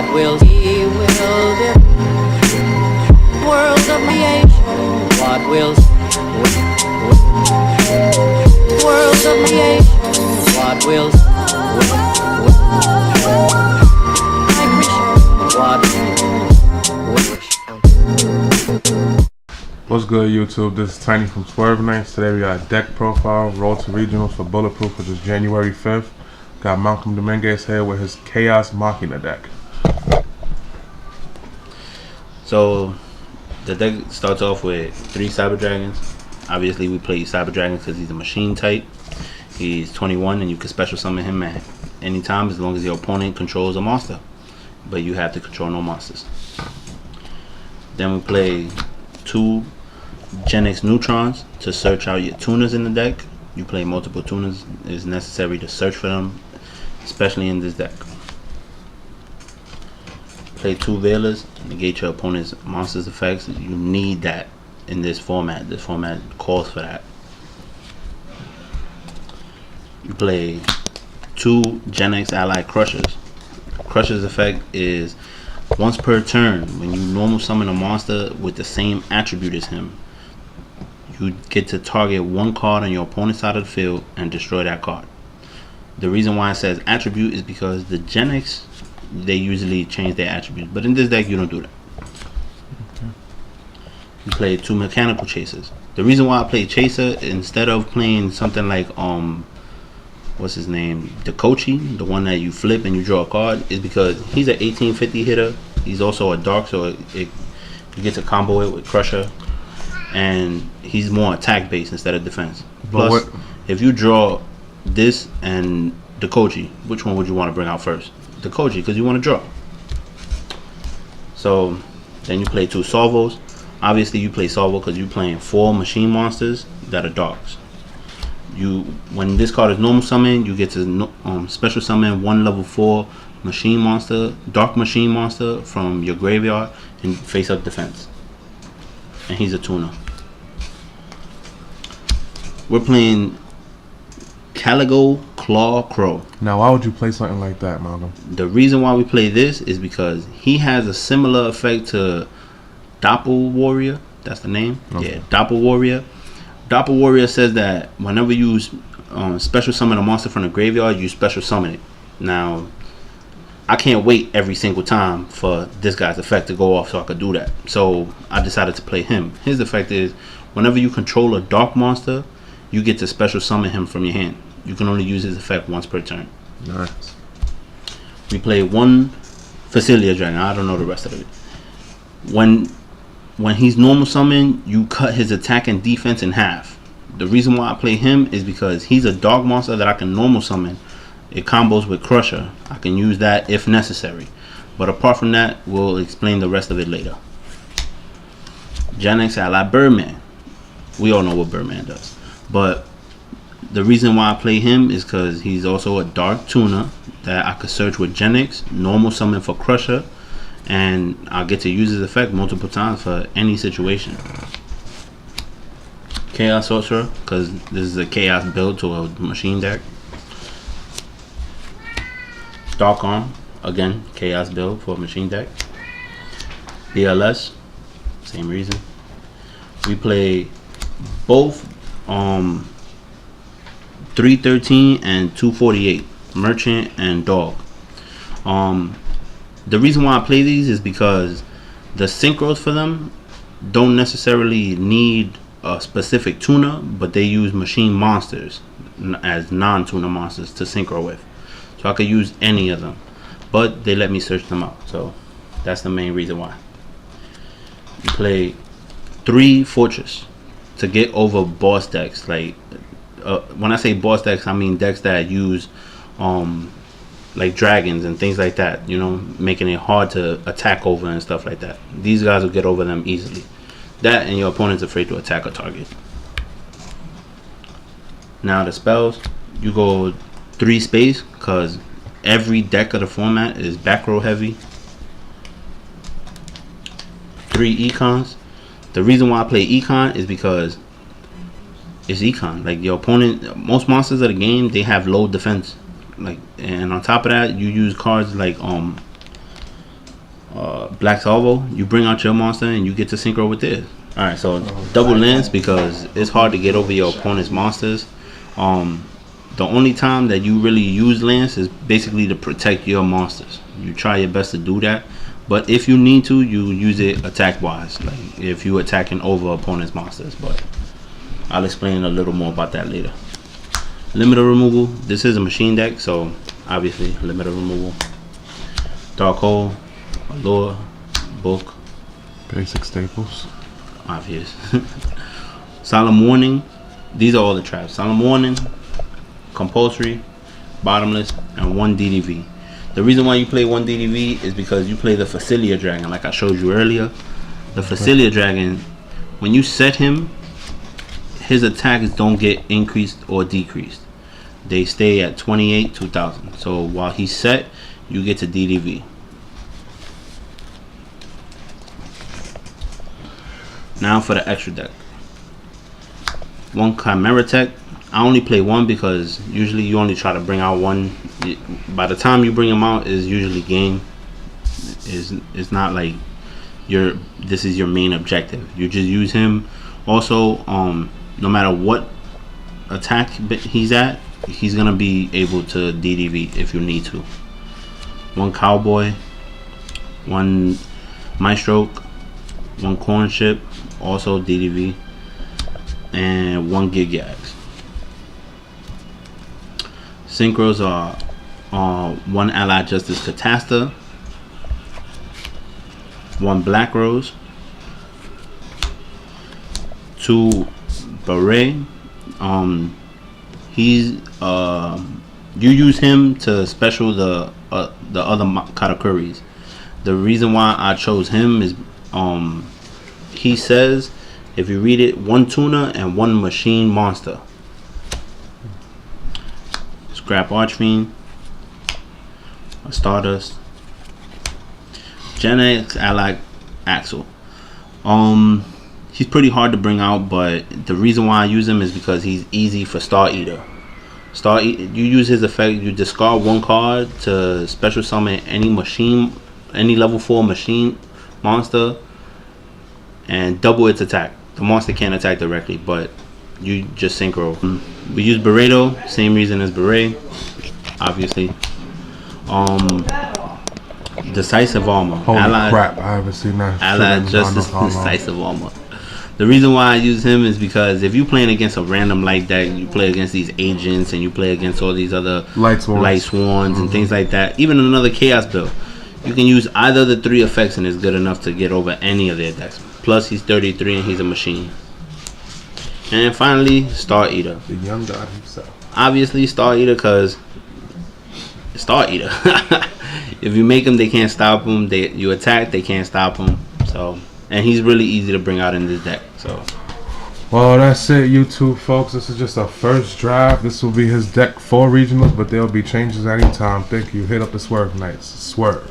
What will he will do? World of creation. What will world of creation? What will What's good, YouTube? This is Tiny from Swerve Knightz. Today we got deck profile, road to regionals for Bulletproof, which is January 5th. Got Malcolm Dominguez here with his Chaos Machina deck. So the deck starts off with 3 Cyber Dragons. Obviously we play Cyber Dragons because he's a machine type. He's 21 and you can special summon him at any time as long as your opponent controls a monster. But you have to control no monsters. Then we play 2 Gen X Neutrons to search out your tuners in the deck. You play multiple tuners. It is necessary to search for them, especially in this deck. Play 2 Veilers, negate your opponent's monster's effects. You need that in this format. This format calls for that. You play 2 Gen X Ally Crushers. Crusher's effect is once per turn, when you normal summon a monster with the same attribute as him, you get to target 1 card on your opponent's side of the field and destroy that card. The reason why it says attribute is because the Gen X, they usually change their attributes, but in this deck you don't do that. You play 2 Mechanical Chasers. The reason why I play Chaser instead of playing something like what's his name, the Kochi, the one that you flip and you draw a card, is because he's an 1850 hitter. He's also a dark, so you get to combo it with Crusher, and he's more attack based instead of defense. Plus, if you draw this and the Kochi, which one would you want to bring out first? The Kochi, because you want to draw. So then you play 2 Salvos. Obviously you play Salvo because you're playing 4 machine monsters that are darks. When this card is normal summon, you get to special summon 1 level 4 machine monster, dark machine monster from your graveyard and face up defense. And he's a tuner. We're playing Caligo Claw Crow. Now, why would you play something like that, Malcolm? The reason why we play this is because he has a similar effect to Doppel Warrior. That's the name. Okay. Yeah, Doppel Warrior. Doppel Warrior says that whenever you special summon a monster from the graveyard, you special summon it. Now, I can't wait every single time for this guy's effect to go off so I could do that. So I decided to play him. His effect is whenever you control a dark monster, you get to special summon him from your hand. You can only use his effect once per turn. Nice. We play 1 Facilia Dragon. I don't know the rest of it. When he's normal summon, you cut his attack and defense in half. The reason why I play him is because he's a dark monster that I can normal summon. It combos with Crusher. I can use that if necessary. But apart from that, we'll explain the rest of it later. Gen X Ally Birdman. We all know what Birdman does. But the reason why I play him is because he's also a dark tuner that I could search with Gen X, normal summon for Crusher, and I'll get to use his effect multiple times for any situation. Chaos Sorcerer, because this is a chaos build to a machine deck. Dark Arm, again, chaos build for a machine deck. BLS, same reason. We play both 313 and 248, Merchant and Dog. The reason why I play these is because the synchros for them don't necessarily need a specific tuner, but they use machine monsters as non-tuner monsters to synchro with. So I could use any of them, but they let me search them out. So that's the main reason why. You play 3 Fortress to get over boss decks. Like when I say boss decks, I mean decks that use like dragons and things like that, you know, making it hard to attack over and stuff like that. These guys will get over them easily. That and your opponent's afraid to attack a target. Now the spells, you go 3 space because every deck of the format is back row heavy. 3 econs. The reason why I play econ is because it's econ. Like your opponent, most monsters of the game, they have low defense. Like, and on top of that, you use cards like Black Salvo, you bring out your monster and you get to synchro with this. Alright, so double lance because it's hard to get over your opponent's monsters. The only time that you really use lance is basically to protect your monsters. You try your best to do that, but if you need to, you use it attack wise, like if you attacking over opponent's monsters. But I'll explain a little more about that later. Limiter removal. This is a machine deck, so obviously limiter removal. Dark Hole, Allure, Book, Basic staples. obvious. Solemn Warning. These are all the traps. Solemn Warning, Compulsory, Bottomless, and 1 DDV. The reason why you play 1 DDV is because you play the Facilia Dragon, like I showed you earlier. The Facilia Dragon, when you set him, his attacks don't get increased or decreased. They stay at 28, 2000. So while he's set, you get to DDV. Now for the extra deck. 1 Chimera Tech. I only play 1 because usually you only try to bring out 1. By the time you bring him out is usually game. It's not like this is your main objective. You just use him. Also, no matter what attack he's at, he's gonna be able to DDV if you need to. 1 Cowboy, 1 Maestroke, 1 Corn Ship, also DDV, and 1 Gig-Yags. Synchros are 1 Allied Justice Catasta, 1 Black Rose, 2 Beret. He's you use him to special the other Katakuris. The reason why I chose him is he says, if you read it, 1 Tuna and 1 Machine Monster. Scrap Archfiend, a Stardust, Gen X Allied Axel. He's pretty hard to bring out, but the reason why I use him is because he's easy for Star Eater. You use his effect, you discard 1 card to special summon any level 4 machine monster and double its attack. The monster can't attack directly, but you just synchro. We use Beredo, same reason as Beret, obviously. Decisive Armor. Holy crap, I haven't seen that. Allied Justice Decisive Armor. The reason why I use him is because if you playing against a random light deck, you play against these agents and you play against all these other light swans and things like that, even another chaos build, you can use either of the 3 effects and it's good enough to get over any of their decks. Plus he's 33 and he's a machine. And finally, Star Eater. The young god himself. Obviously Star Eater because Star Eater. If you make him, they can't stop him. You attack, they can't stop him. So, and he's really easy to bring out in this deck. So, well, that's it, YouTube folks. This is just a first draft. This will be his deck for regionals, but there'll be changes anytime. Thank you. Hit up the Swerve Knightz. Swerve.